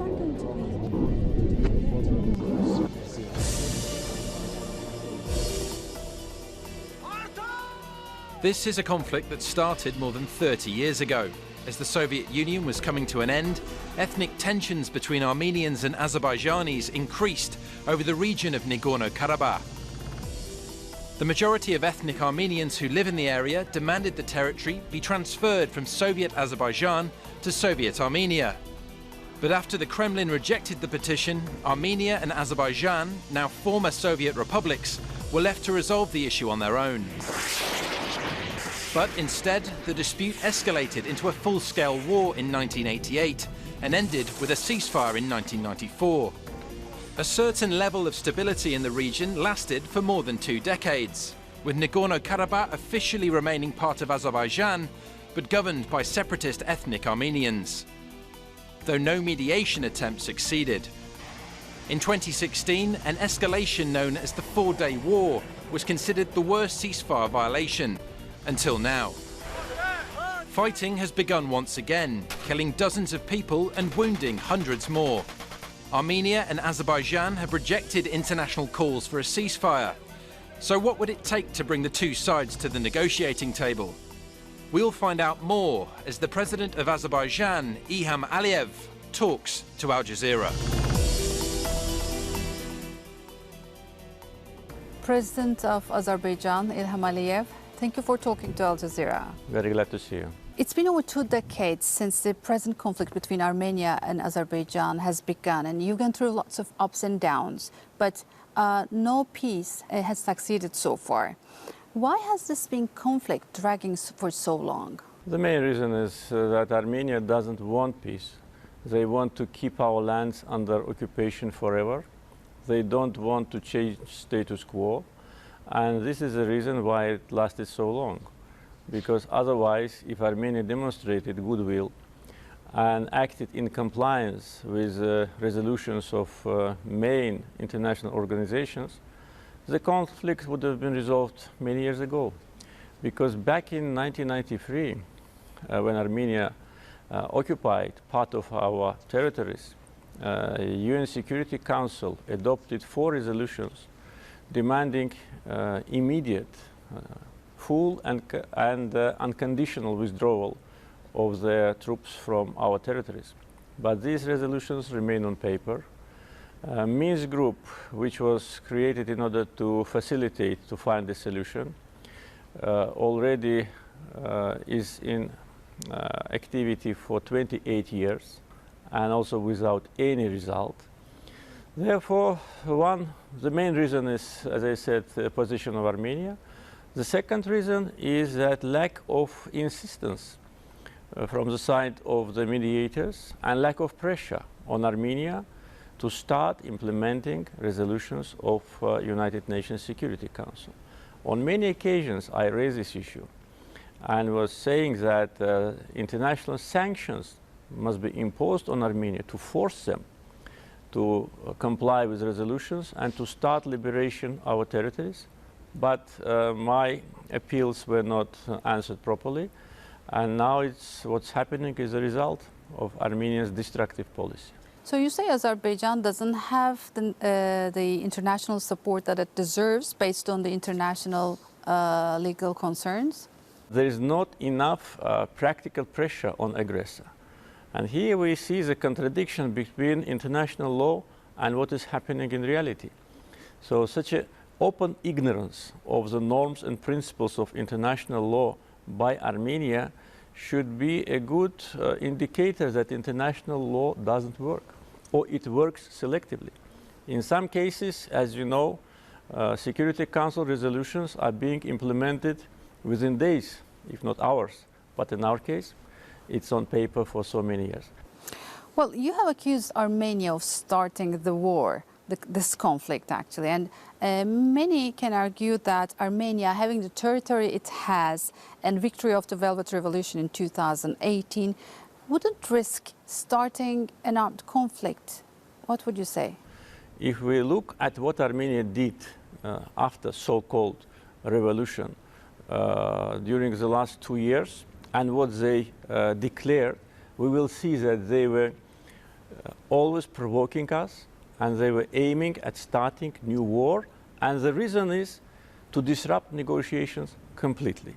one going to be? This is a conflict that started more than 30 years ago. As the Soviet Union was coming to an end, ethnic tensions between Armenians and Azerbaijanis increased over the region of Nagorno-Karabakh. The majority of ethnic Armenians who live in the area demanded the territory be transferred from Soviet Azerbaijan to Soviet Armenia. But after the Kremlin rejected the petition, Armenia and Azerbaijan, now former Soviet republics, were left to resolve the issue on their own. But instead, the dispute escalated into a full-scale war in 1988 and ended with a ceasefire in 1994. A certain level of stability in the region lasted for more than 2 decades, with Nagorno-Karabakh officially remaining part of Azerbaijan, but governed by separatist ethnic Armenians. Though no mediation attempt succeeded. In 2016, an escalation known as the 4-Day War was considered the worst ceasefire violation, until now. Fighting has begun once again, killing dozens of people and wounding hundreds more. Armenia and Azerbaijan have rejected international calls for a ceasefire. So what would it take to bring the two sides to the negotiating table? We'll find out more as the President of Azerbaijan, Ilham Aliyev, talks to Al Jazeera. President of Azerbaijan, Ilham Aliyev, thank you for talking to Al Jazeera. Very glad to see you. It's been over 2 decades since the present conflict between Armenia and Azerbaijan has begun, and you've gone through lots of ups and downs, but no peace has succeeded so far. Why has this been conflict dragging for so long? The main reason is that Armenia doesn't want peace. They want to keep our lands under occupation forever. They don't want to change status quo. And this is the reason why it lasted so long. Because otherwise, if Armenia demonstrated goodwill and acted in compliance with resolutions of main international organizations, the conflict would have been resolved many years ago. Because back in 1993, when Armenia occupied part of our territories, UN Security Council adopted 4 resolutions demanding immediate, full and unconditional withdrawal of their troops from our territories. But these resolutions remain on paper. Minsk Group, which was created in order to facilitate to find a solution, already is in activity for 28 years and also without any result. Therefore, the main reason is, as I said, the position of Armenia. The second reason is that lack of insistence from the side of the mediators and lack of pressure on Armenia to start implementing resolutions of United Nations Security Council. On many occasions, I raised this issue and was saying that international sanctions must be imposed on Armenia to force them to comply with resolutions and to start liberation of our territories. But my appeals were not answered properly. And now what's happening is a result of Armenia's destructive policy. So you say Azerbaijan doesn't have the international support that it deserves based on the international legal concerns? There is not enough practical pressure on aggressor. And here we see the contradiction between international law and what is happening in reality. So such an open ignorance of the norms and principles of international law by Armenia should be a good indicator that international law doesn't work, or it works selectively. In some cases, as you know, Security Council resolutions are being implemented within days, if not hours. But in our case, it's on paper for so many years. Well, you have accused Armenia of starting the war, this conflict actually, and many can argue that Armenia, having the territory it has and victory of the Velvet Revolution in 2018, wouldn't risk starting an armed conflict. What would you say? If we look at what Armenia did after so-called revolution during the last 2 years and what they declared, we will see that they were always provoking us, and they were aiming at starting new war, and the reason is to disrupt negotiations completely.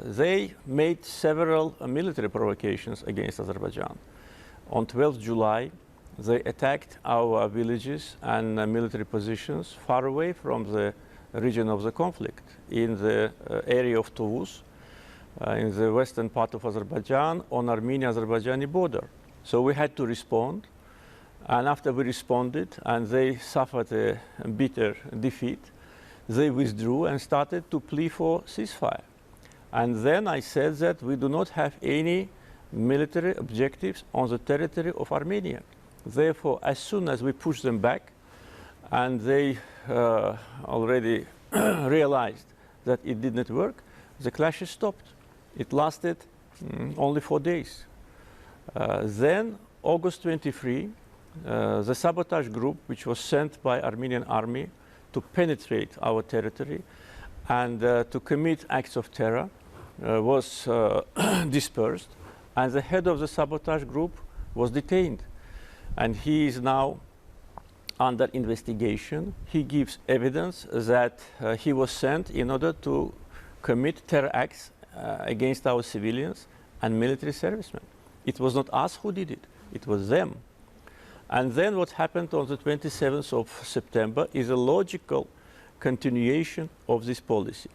They made several military provocations against Azerbaijan. On 12th July, they attacked our villages and military positions far away from the region of the conflict, in the area of Tovuz, in the western part of Azerbaijan, on Armenian-Azerbaijani border. So we had to respond, and after we responded and they suffered a bitter defeat, they withdrew and started to plea for ceasefire. And then I said that we do not have any military objectives on the territory of Armenia. Therefore, as soon as we push them back, and they already realized that it did not work, the clashes stopped. It lasted only 4 days. Then, August 23, the sabotage group, which was sent by Armenian army to penetrate our territory and to commit acts of terror, was dispersed, and the head of the sabotage group was detained. And he is now under investigation. He gives evidence that he was sent in order to commit terror acts against our civilians and military servicemen. It was not us who did it, it was them. And then what happened on the 27th of September is a logical continuation of this policy.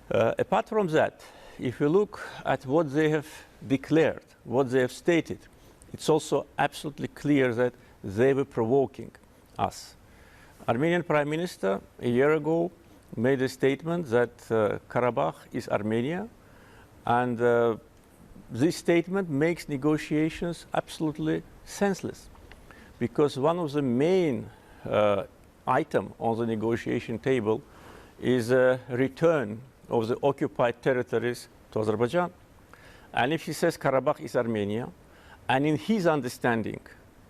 Apart from that, if you look at what they have declared, what they have stated, it's also absolutely clear that they were provoking us. Armenian Prime Minister a year ago made a statement that Karabakh is Armenia, and this statement makes negotiations absolutely senseless, because one of the main items on the negotiation table is a return of the occupied territories to Azerbaijan. And if he says Karabakh is Armenia, and in his understanding,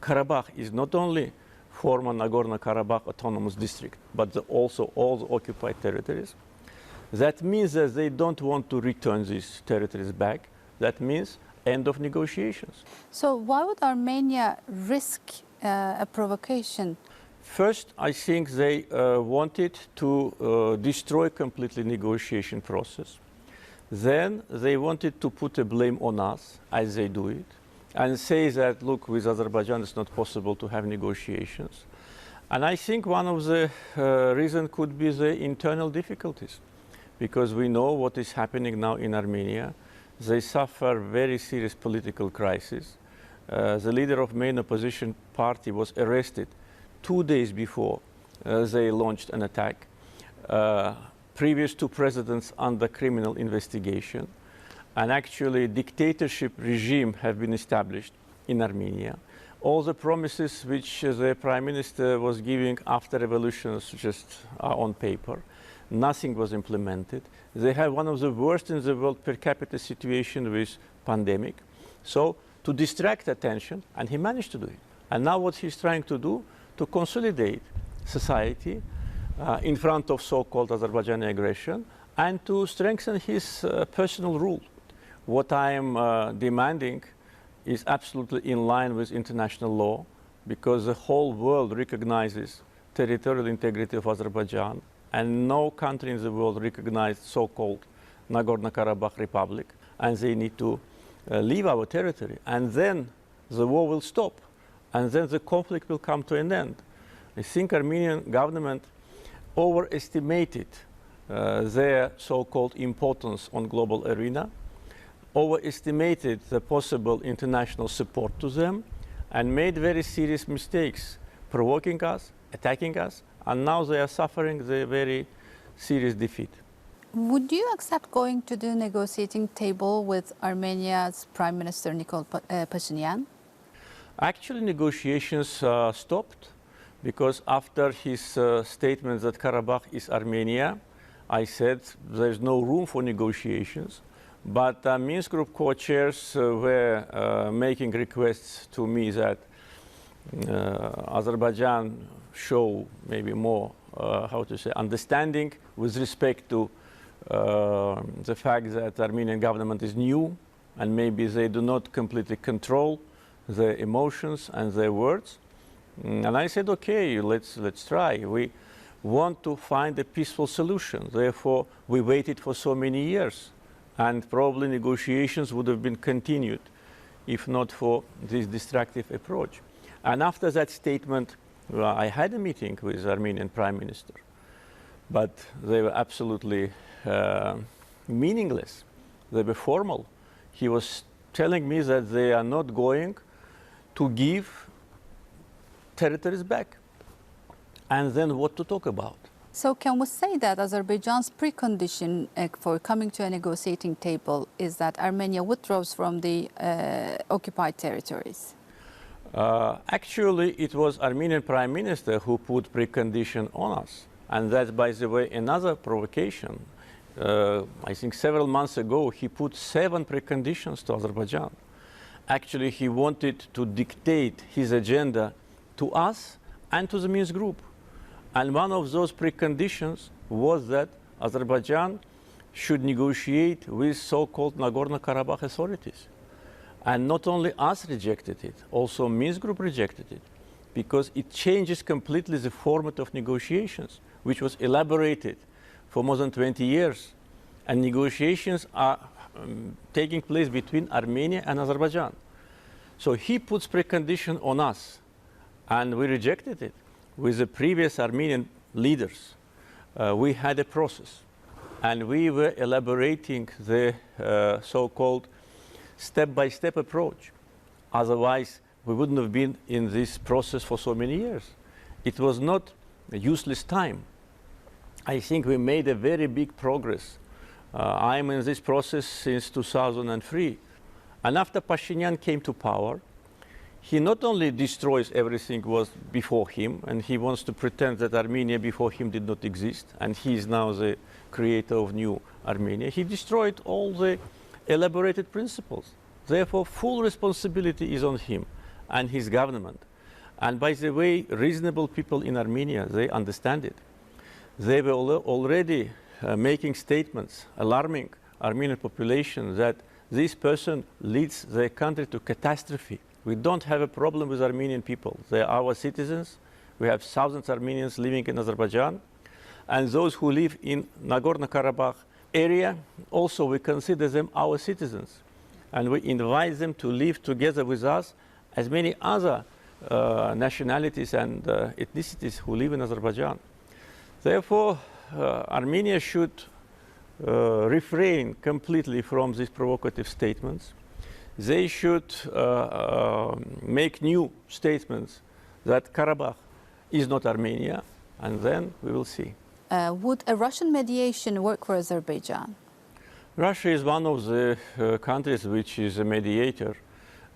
Karabakh is not only former Nagorno-Karabakh autonomous district, but also all the occupied territories, that means that they don't want to return these territories back. That means end of negotiations. So why would Armenia risk a provocation? First, I think they wanted to destroy completely negotiation process. Then they wanted to put a blame on us, as they do it, and say that, look, with Azerbaijan it's not possible to have negotiations. And I think one of the reasons could be the internal difficulties, because we know what is happening now in Armenia. They suffer very serious political crisis. The leader of main opposition party was arrested 2 days before they launched an attack. Previous two presidents under criminal investigation. And actually dictatorship regime have been established in Armenia. All the promises which the prime minister was giving after revolutions just are on paper. Nothing was implemented. They have one of the worst in the world per capita situation with pandemic. So to distract attention, and he managed to do it. And now what he's trying to do, to consolidate society in front of so-called Azerbaijani aggression, and to strengthen his personal rule. What I am demanding is absolutely in line with international law, because the whole world recognizes territorial integrity of Azerbaijan, and no country in the world recognizes so-called Nagorno-Karabakh Republic, and they need to leave our territory, and then the war will stop, and then the conflict will come to an end. I think Armenian government overestimated their so-called importance on global arena, overestimated the possible international support to them, and made very serious mistakes, provoking us, attacking us, and now they are suffering the very serious defeat. Would you accept going to the negotiating table with Armenia's Prime Minister Nikol Pashinyan? Actually, negotiations stopped, because after his statement that Karabakh is Armenia, I said there's no room for negotiations. But Minsk Group co-chairs were making requests to me that Azerbaijan show maybe more, understanding with respect to the fact that the Armenian government is new, and maybe they do not completely control their emotions and their words. And I said, okay, let's try. We want to find a peaceful solution. Therefore, we waited for so many years. And probably negotiations would have been continued if not for this destructive approach. And after that statement, I had a meeting with the Armenian Prime Minister. But they were absolutely meaningless. They were formal. He was telling me that they are not going to give territories back. And then what to talk about? So can we say that Azerbaijan's precondition for coming to a negotiating table is that Armenia withdraws from the occupied territories? Actually, it was Armenian Prime Minister who put precondition on us. And that's, by the way, another provocation. I think several months ago, he put 7 preconditions to Azerbaijan. Actually, he wanted to dictate his agenda to us and to the Minsk group. And one of those preconditions was that Azerbaijan should negotiate with so-called Nagorno-Karabakh authorities. And not only us rejected it, also Minsk group rejected it, because it changes completely the format of negotiations, which was elaborated for more than 20 years. And negotiations are taking place between Armenia and Azerbaijan. So he puts precondition on us, and we rejected it. With the previous Armenian leaders, we had a process, and we were elaborating the so-called step-by-step approach. Otherwise, we wouldn't have been in this process for so many years. It was not a useless time. I think we made a very big progress. I'm in this process since 2003. And after Pashinyan came to power, he not only destroys everything was before him, and he wants to pretend that Armenia before him did not exist, and he is now the creator of new Armenia. He destroyed all the elaborated principles. Therefore, full responsibility is on him and his government. And by the way, reasonable people in Armenia, they understand it. They were already making statements alarming Armenian population that this person leads their country to catastrophe. We don't have a problem with Armenian people. They are our citizens. We have thousands of Armenians living in Azerbaijan. And those who live in Nagorno-Karabakh area, also we consider them our citizens. And we invite them to live together with us as many other nationalities and ethnicities who live in Azerbaijan. Therefore, Armenia should refrain completely from these provocative statements. They should make new statements that Karabakh is not Armenia, and then we will see. Would a Russian mediation work for Azerbaijan? Russia is one of the countries which is a mediator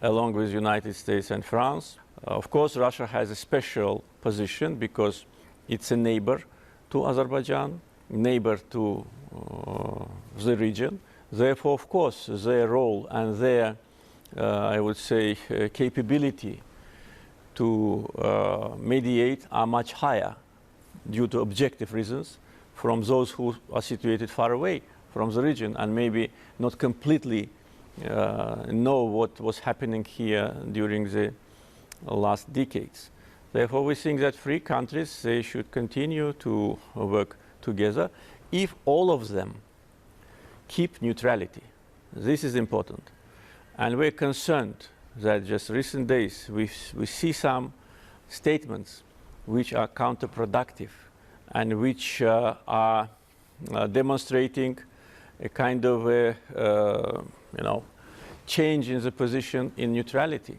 along with the United States and France. Of course, Russia has a special position because it's a neighbor to Azerbaijan, neighbor to the region. Therefore, of course, their role and their, I would say, capability to mediate are much higher due to objective reasons from those who are situated far away from the region and maybe not completely know what was happening here during the last decades. Therefore, we think that free countries, they should continue to work together if all of them keep neutrality. This is important. And we're concerned that just recent days we see some statements which are counterproductive and which are demonstrating a kind of change in the position in neutrality.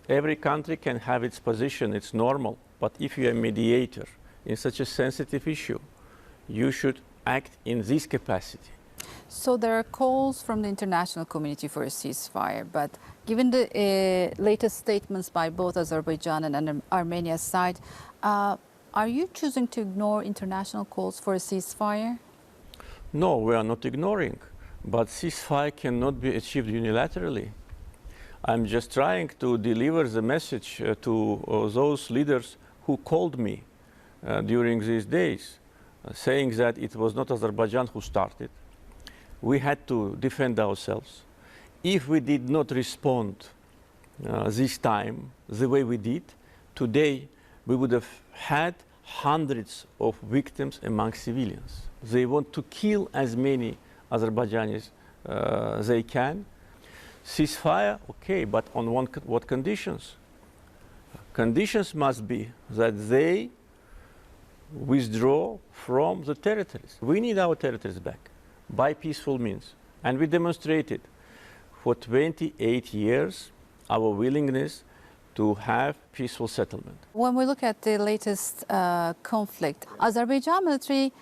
Every country can have its position, it's normal. But if you're a mediator in such a sensitive issue, you should act in this capacity. So there are calls from the international community for a ceasefire, but given the latest statements by both Azerbaijan and Armenia's side, are you choosing to ignore international calls for a ceasefire? No, we are not ignoring, but ceasefire cannot be achieved unilaterally. I'm just trying to deliver the message to those leaders who called me during these days, saying that it was not Azerbaijan who started. We had to defend ourselves. If we did not respond this time the way we did, today we would have had hundreds of victims among civilians. They want to kill as many Azerbaijanis they can. Ceasefire, okay, but on what conditions? Conditions must be that they withdraw from the territories. We need our territories back by peaceful means. And we demonstrated for 28 years our willingness to have peaceful settlement. When we look at the latest conflict, Azerbaijan military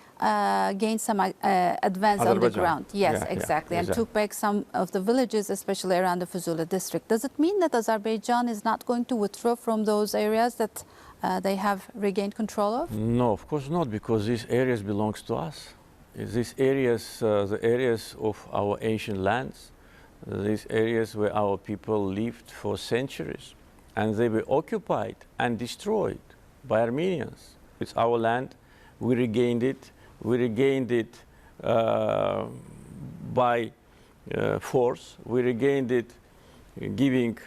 gained some advance on the ground. Yes, yeah, exactly, yeah, and took back some of the villages, especially around the Fuzuli district. Does it mean that Azerbaijan is not going to withdraw from those areas that they have regained control of? No, of course not, because these areas belong to us. These areas, the areas of our ancient lands, these areas where our people lived for centuries, and they were occupied and destroyed by Armenians. It's our land. We regained it. We regained it by force. We regained it giving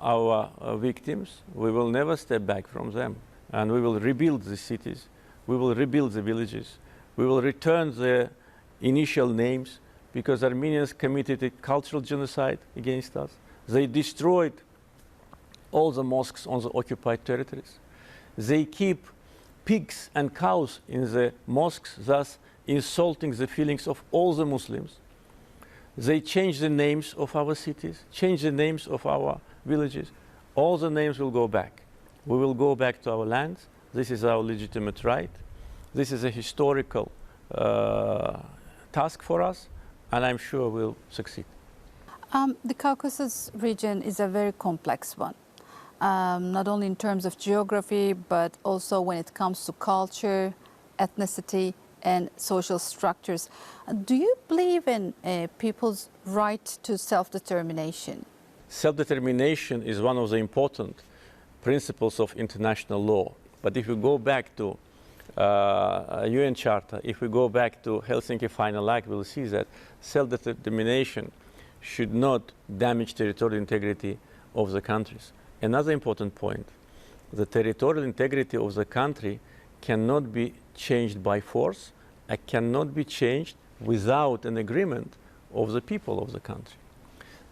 our victims. We will never step back from them. And we will rebuild the cities. We will rebuild the villages. We will return the initial names, because Armenians committed a cultural genocide against us. They destroyed all the mosques on the occupied territories. They keep pigs and cows in the mosques, thus insulting the feelings of all the Muslims. They change the names of our cities, change the names of our villages. All the names will go back. We will go back to our lands. This is our legitimate right. This is a historical task for us, and I'm sure we'll succeed. The Caucasus region is a very complex one. Not only in terms of geography, but also when it comes to culture, ethnicity, and social structures. Do you believe in people's right to self-determination? Self-determination is one of the important principles of international law. But if you go back to UN Charter, if we go back to Helsinki Final Act, we'll see that self-determination should not damage territorial integrity of the countries. Another important point, the territorial integrity of the country cannot be changed by force. It cannot be changed without an agreement of the people of the country.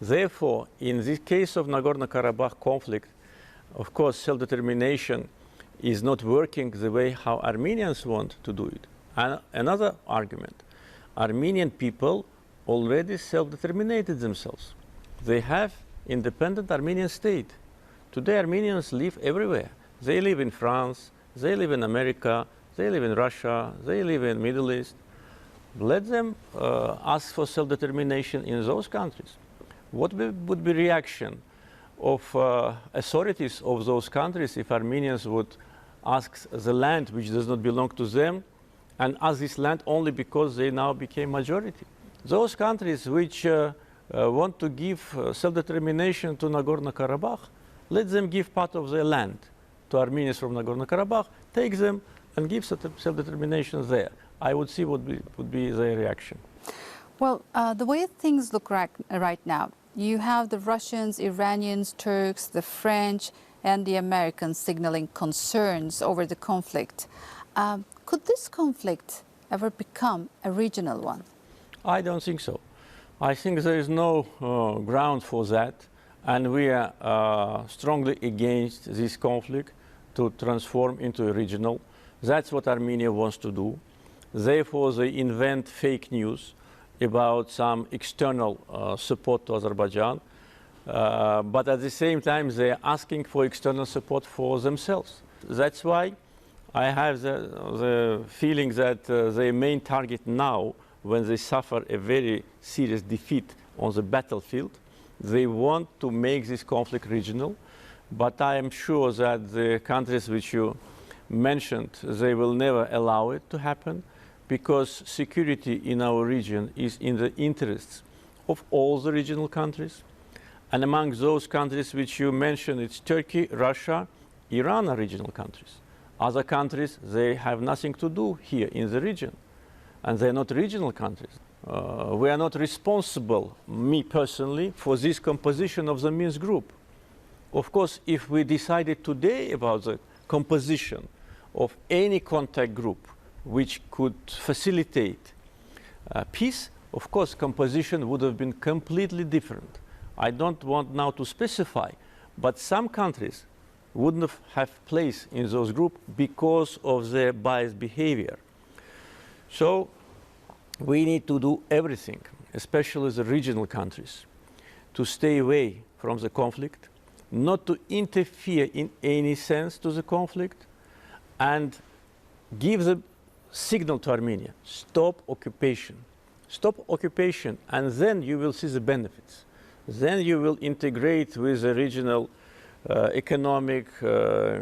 Therefore, in the case of Nagorno-Karabakh conflict, of course, self-determination is not working the way how Armenians want to do it. And another argument, Armenian people already self-determinated themselves. They have independent Armenian state. Today Armenians live everywhere. They live in France, they live in America, they live in Russia, they live in Middle East. Let them ask for self-determination in those countries. What would be reaction of authorities of those countries if Armenians would ask the land which does not belong to them and ask this land only because they now became majority? Those countries which want to give self-determination to Nagorno-Karabakh, let them give part of their land to Armenians from Nagorno-Karabakh, take them and give self-determination there. I would see what would be their reaction. Well, the way things look right now, you have the Russians, Iranians, Turks, the French, and the Americans signaling concerns over the conflict. Could this conflict ever become a regional one? I don't think so. I think there is no ground for that, and we are strongly against this conflict to transform into a regional. That's what Armenia wants to do. Therefore, they invent fake news about some external support to Azerbaijan, but at the same time they are asking for external support for themselves. That's why I have the feeling that their main target now, when they suffer a very serious defeat on the battlefield, they want to make this conflict regional. But I am sure that the countries which you mentioned, they will never allow it to happen, because security in our region is in the interests of all the regional countries. And among those countries which you mentioned, it's Turkey, Russia, Iran are regional countries. Other countries, they have nothing to do here in the region, and they're not regional countries. We are not responsible, me personally, for this composition of the Minsk group. Of course, if we decided today about the composition of any contact group which could facilitate peace, of course, composition would have been completely different. I don't want now to specify, but some countries wouldn't have place in those groups because of their biased behavior. So we need to do everything, especially the regional countries, to stay away from the conflict, not to interfere in any sense to the conflict, and give the signal to Armenia, stop occupation. Stop occupation, and then you will see the benefits. Then you will integrate with the regional economic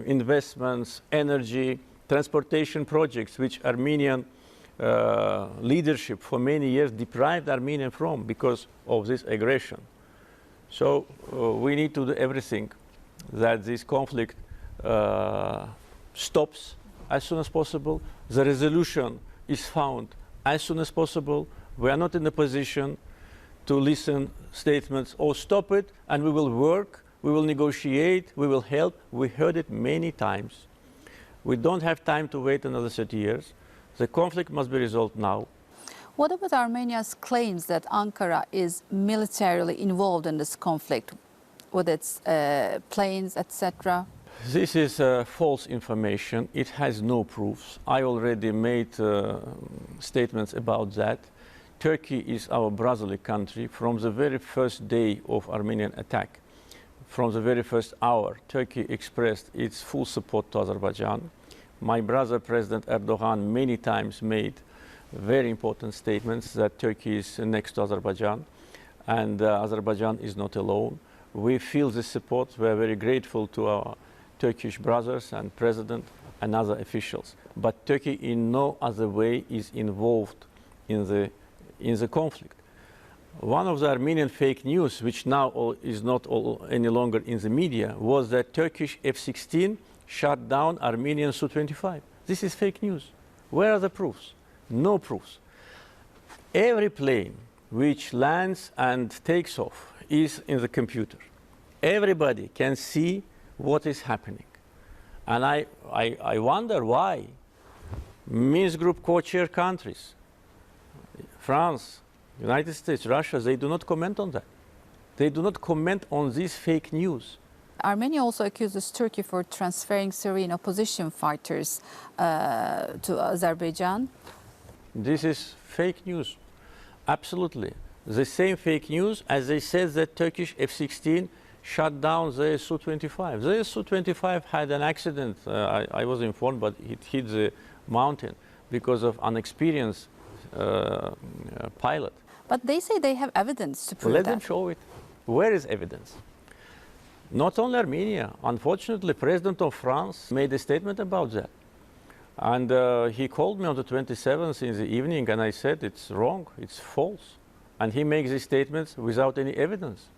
investments, energy, transportation projects, which Armenian leadership for many years deprived Armenia from because of this aggression. So we need to do everything that this conflict stops as soon as possible. The resolution is found as soon as possible. We are not in a position to listen statements or stop it, and we will work, we will negotiate, we will help. We heard it many times. We don't have time to wait another 30 years. The conflict must be resolved now. What about Armenia's claims that Ankara is militarily involved in this conflict with its planes, etc.? This is false information. It has no proofs. I already made statements about that. Turkey is our brotherly country. From the very first day of Armenian attack, from the very first hour, Turkey expressed its full support to Azerbaijan. My brother, President Erdogan, many times made very important statements that Turkey is next to Azerbaijan, and Azerbaijan is not alone. We feel this support. We are very grateful to our Turkish brothers and President and other officials. But Turkey in no other way is involved in the conflict. One of the Armenian fake news, which now is not any longer in the media, was that Turkish F-16 shot down Armenian Su-25. This is fake news. Where are the proofs? No proofs. Every plane which lands and takes off is in the computer. Everybody can see what is happening. And I wonder why Minsk Group co-chair countries, France, United States, Russia, they do not comment on that. They do not comment on this fake news. Armenia also accuses Turkey for transferring Syrian opposition fighters to Azerbaijan. This is fake news, absolutely. The same fake news as they said that Turkish F-16 shot down the Su-25. The Su-25 had an accident, I was informed, but it hit the mountain because of unexperienced pilot. But they say they have evidence to prove that. Let them show it. Where is evidence? Not only Armenia. Unfortunately, President of France made a statement about that. And he called me on the 27th in the evening, and I said it's wrong, it's false. And he makes these statements without any evidence.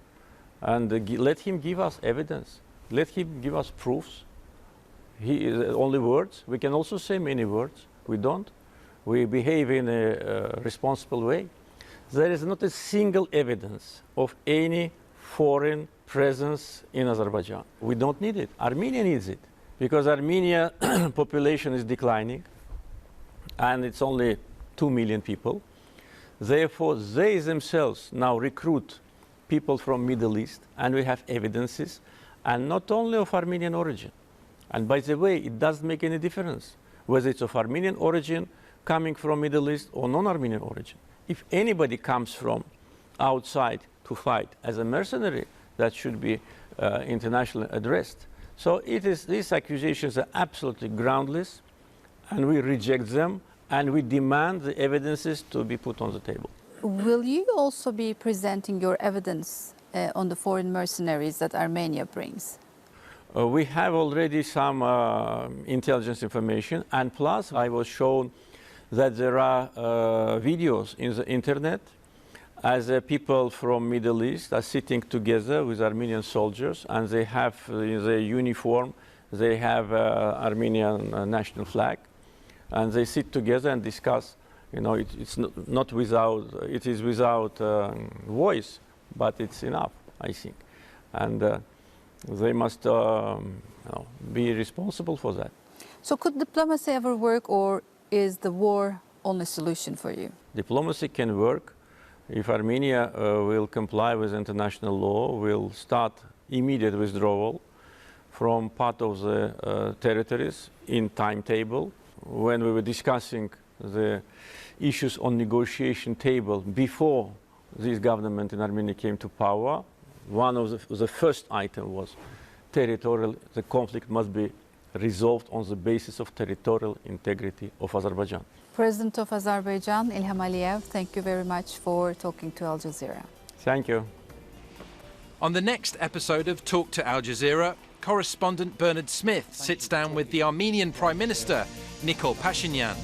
And let him give us evidence. Let him give us proofs. Only words. We can also say many words. We don't. We behave in a responsible way. There is not a single evidence of any foreign presence in Azerbaijan. We don't need it. Armenia needs it, because Armenia population is declining, and it's only 2 million people. Therefore, they themselves now recruit people from Middle East, and we have evidences, and not only of Armenian origin. And by the way, it doesn't make any difference whether it's of Armenian origin, coming from Middle East, or non-Armenian origin. If anybody comes from outside to fight as a mercenary, that should be internationally addressed. So these accusations are absolutely groundless, and we reject them, and we demand the evidences to be put on the table. Will you also be presenting your evidence on the foreign mercenaries that Armenia brings? We have already some intelligence information, and plus I was shown that there are videos in the internet as people from Middle East are sitting together with Armenian soldiers, and they have in their uniform, they have Armenian national flag, and they sit together and discuss. You know, it's not without, it is without voice, but it's enough, I think. And They must be responsible for that. So could diplomacy ever work, or is the war only solution for you? Diplomacy can work if Armenia will comply with international law, will start immediate withdrawal from part of the territories in timetable. When we were discussing the issues on negotiation table before this government in Armenia came to power, one of the first item was territorial. The conflict must be resolved on the basis of territorial integrity of Azerbaijan. President of Azerbaijan, Ilham Aliyev, thank you very much for talking to Al Jazeera. Thank you. On the next episode of Talk to Al Jazeera, correspondent Bernard Smith sits down with the Armenian Prime Minister, Nikol Pashinyan.